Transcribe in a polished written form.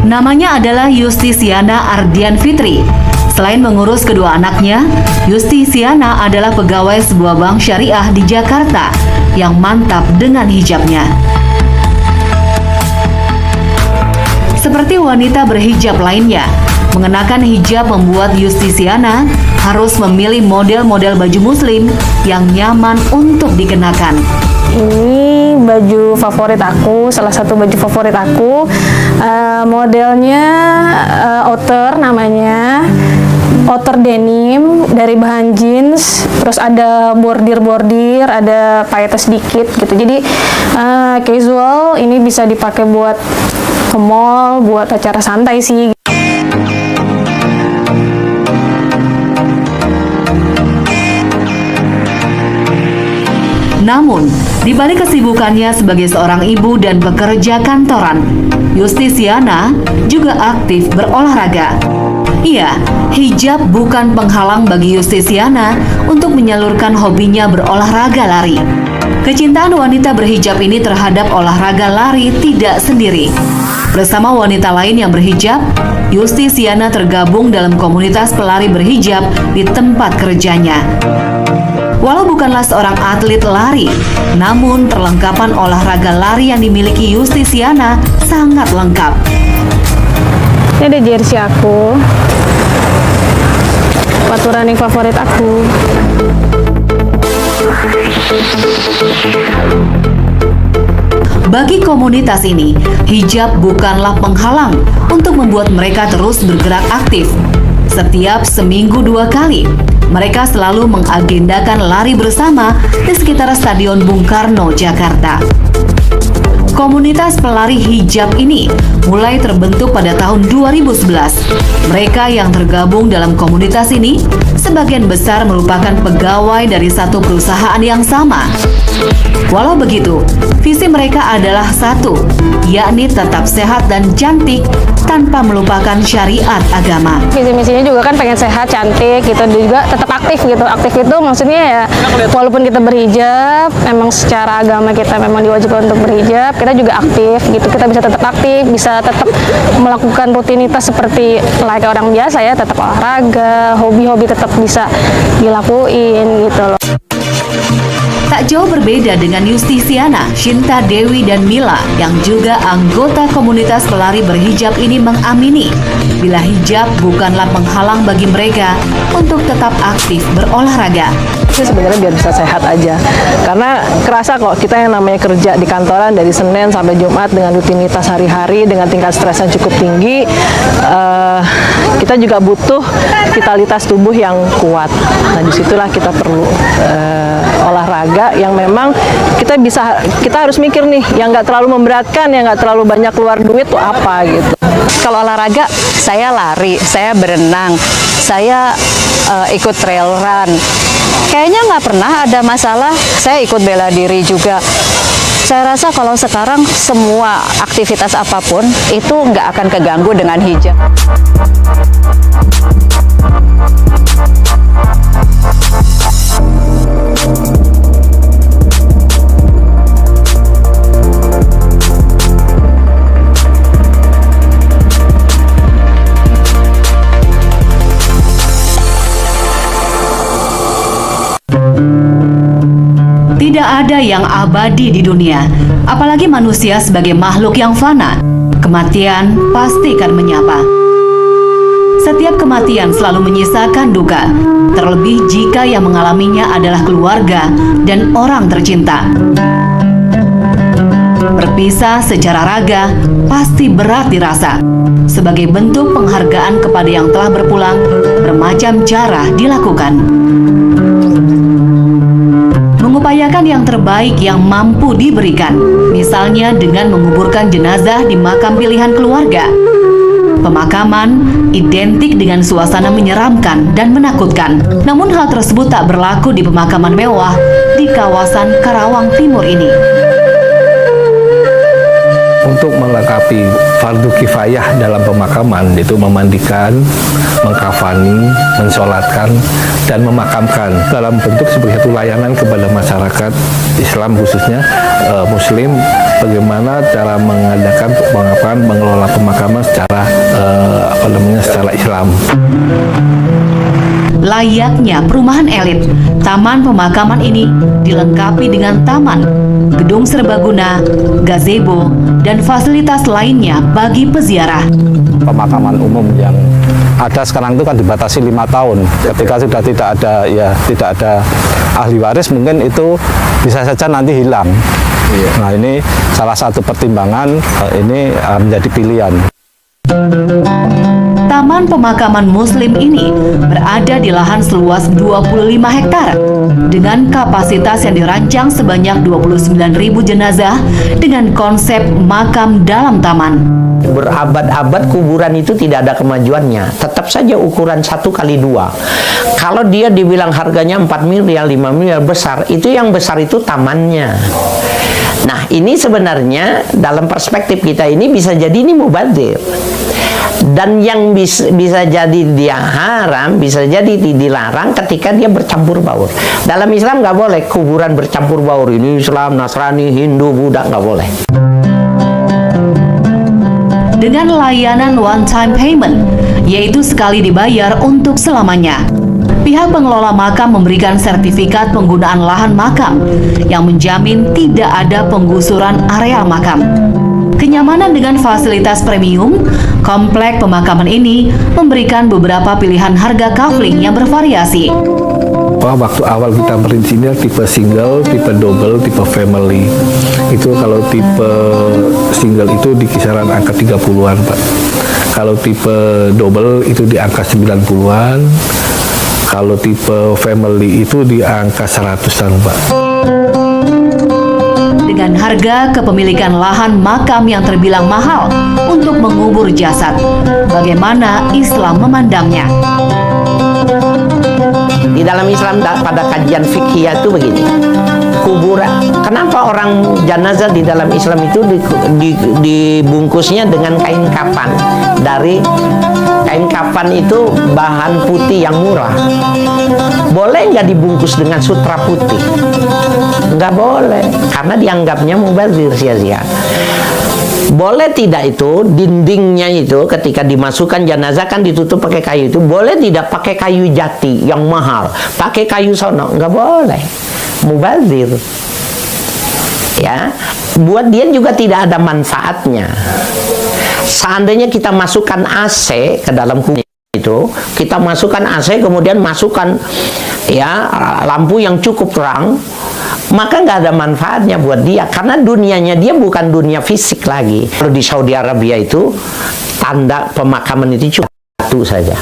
Namanya adalah Yustisiana Ardian Fitri. Selain mengurus kedua anaknya, Yustisiana adalah pegawai sebuah bank syariah di Jakarta yang mantap dengan hijabnya. Seperti wanita berhijab lainnya, mengenakan hijab membuat Yustisiana harus memilih model-model baju muslim yang nyaman untuk dikenakan. Ini baju favorit aku, salah satu baju favorit aku. Modelnya outer namanya. Outer denim dari bahan jeans, terus ada bordir-bordir, ada paillettes sedikit gitu. Jadi casual, ini bisa dipakai buat ke mall, buat acara santai sih. Namun, di balik kesibukannya sebagai seorang ibu dan pekerja kantoran, Yustisiana juga aktif berolahraga. Iya, hijab bukan penghalang bagi Yustisiana untuk menyalurkan hobinya berolahraga lari. Kecintaan wanita berhijab ini terhadap olahraga lari tidak sendiri. Bersama wanita lain yang berhijab, Yustisiana tergabung dalam komunitas pelari berhijab di tempat kerjanya. Walau bukanlah seorang atlet lari, namun perlengkapan olahraga lari yang dimiliki Yustisiana sangat lengkap. Ini ada jersey aku, sepatu running favorit aku. Bagi komunitas ini, hijab bukanlah penghalang untuk membuat mereka terus bergerak aktif. Setiap seminggu 2 kali, mereka selalu mengagendakan lari bersama di sekitar Stadion Bung Karno, Jakarta. Komunitas pelari hijab ini mulai terbentuk pada tahun 2011. Mereka yang tergabung dalam komunitas ini sebagian besar merupakan pegawai dari satu perusahaan yang sama. Walau begitu, visi mereka adalah satu, yakni tetap sehat dan cantik tanpa melupakan syariat agama. Visi-misinya juga kan pengen sehat, cantik gitu, juga tetap aktif gitu. Aktif itu maksudnya ya, walaupun kita berhijab, memang secara agama kita memang diwajibkan untuk berhijab, kita juga aktif gitu. Kita bisa tetap aktif, bisa tetap melakukan rutinitas seperti layaknya orang biasa ya, tetap olahraga, hobi-hobi tetap bisa dilakuin gitu loh. Tak jauh berbeda dengan Yustisiana, Shinta Dewi dan Mila yang juga anggota komunitas pelari berhijab ini mengamini bila hijab bukanlah penghalang bagi mereka untuk tetap aktif berolahraga. Sebenarnya biar bisa sehat aja, karena kerasa kok kita yang namanya kerja di kantoran dari Senin sampai Jumat dengan rutinitas hari-hari dengan tingkat stres yang cukup tinggi, kita juga butuh vitalitas tubuh yang kuat. Nah, disitulah kita perlu olahraga yang memang kita harus mikir nih, yang nggak terlalu memberatkan, yang nggak terlalu banyak keluar duit tuh apa gitu. Kalau olahraga, saya lari, saya berenang, saya ikut trail run. Kayaknya nggak pernah ada masalah, saya ikut bela diri juga. Saya rasa kalau sekarang semua aktivitas apapun itu nggak akan keganggu dengan hijab. Tidak ada yang abadi di dunia, apalagi manusia sebagai makhluk yang fana. Kematian pasti akan menyapa. Setiap kematian selalu menyisakan duka, terlebih jika yang mengalaminya adalah keluarga dan orang tercinta. Berpisah secara raga pasti berat dirasa. Sebagai bentuk penghargaan kepada yang telah berpulang, bermacam cara dilakukan. Mengupayakan yang terbaik yang mampu diberikan, misalnya dengan menguburkan jenazah di makam pilihan keluarga. Pemakaman identik dengan suasana menyeramkan dan menakutkan. Namun hal tersebut tak berlaku di pemakaman mewah di kawasan Karawang Timur ini. Untuk melengkapi fardu kifayah dalam pemakaman, yaitu memandikan, mengkafani, mensolatkan, dan memakamkan dalam bentuk sebagai satu layanan kepada masyarakat Islam, khususnya Muslim, bagaimana cara mengadakan pemakaman, mengelola pemakaman secara secara Islam. Layaknya perumahan elit, taman pemakaman ini dilengkapi dengan taman, gedung serbaguna, gazebo, dan fasilitas lainnya bagi peziarah. Pemakaman umum yang ada sekarang itu kan dibatasi 5 tahun. Ketika sudah tidak ada ahli waris, mungkin itu bisa saja nanti hilang. Nah, ini salah satu pertimbangan, ini menjadi pilihan. Taman pemakaman Muslim ini berada di lahan seluas 25 hektar dengan kapasitas yang dirancang sebanyak 29.000 jenazah dengan konsep makam dalam taman. Berabad-abad kuburan itu tidak ada kemajuannya, tetap saja ukuran 1x2. Kalau dia dibilang harganya 4 miliar, 5 miliar besar, itu yang besar itu tamannya. Nah, ini sebenarnya dalam perspektif kita ini bisa jadi ini mubadzir. Dan yang bisa jadi dia haram, bisa jadi dilarang ketika dia bercampur baur. Dalam Islam nggak boleh kuburan bercampur baur. Ini Islam, Nasrani, Hindu, Buddha, nggak boleh. Dengan layanan one-time payment, yaitu sekali dibayar untuk selamanya. Pihak pengelola makam memberikan sertifikat penggunaan lahan makam yang menjamin tidak ada penggusuran areal makam. Kenyamanan dengan fasilitas premium, komplek pemakaman ini memberikan beberapa pilihan harga kafling yang bervariasi. Waktu awal kita merinci ini tipe single, tipe double, tipe family. Itu kalau tipe single itu di kisaran angka 30-an, Pak. Kalau tipe double itu di angka 90-an. Kalau tipe family itu di angka 100-an, Pak. Dengan harga kepemilikan lahan makam yang terbilang mahal untuk mengubur jasad, bagaimana Islam memandangnya? Di dalam Islam pada kajian fikih itu begini. Kuburan, kenapa orang jenazah di dalam Islam itu dibungkusnya dengan kain kafan? Dari kain kafan itu bahan putih yang murah. Boleh nggak dibungkus dengan sutra putih? Nggak boleh, karena dianggapnya mubazir, sia-sia. Boleh tidak itu dindingnya itu ketika dimasukkan jenazah kan ditutup pakai kayu itu, boleh tidak pakai kayu jati yang mahal, pakai kayu sono? Nggak boleh, mubazir. Ya, buat dia juga tidak ada manfaatnya. Seandainya kita masukkan AC ke dalam kubur itu, kita masukkan AC kemudian masukkan ya lampu yang cukup terang, maka nggak ada manfaatnya buat dia, karena dunianya dia bukan dunia fisik lagi. Kalau di Saudi Arabia itu tanda pemakaman itu cuma satu saja.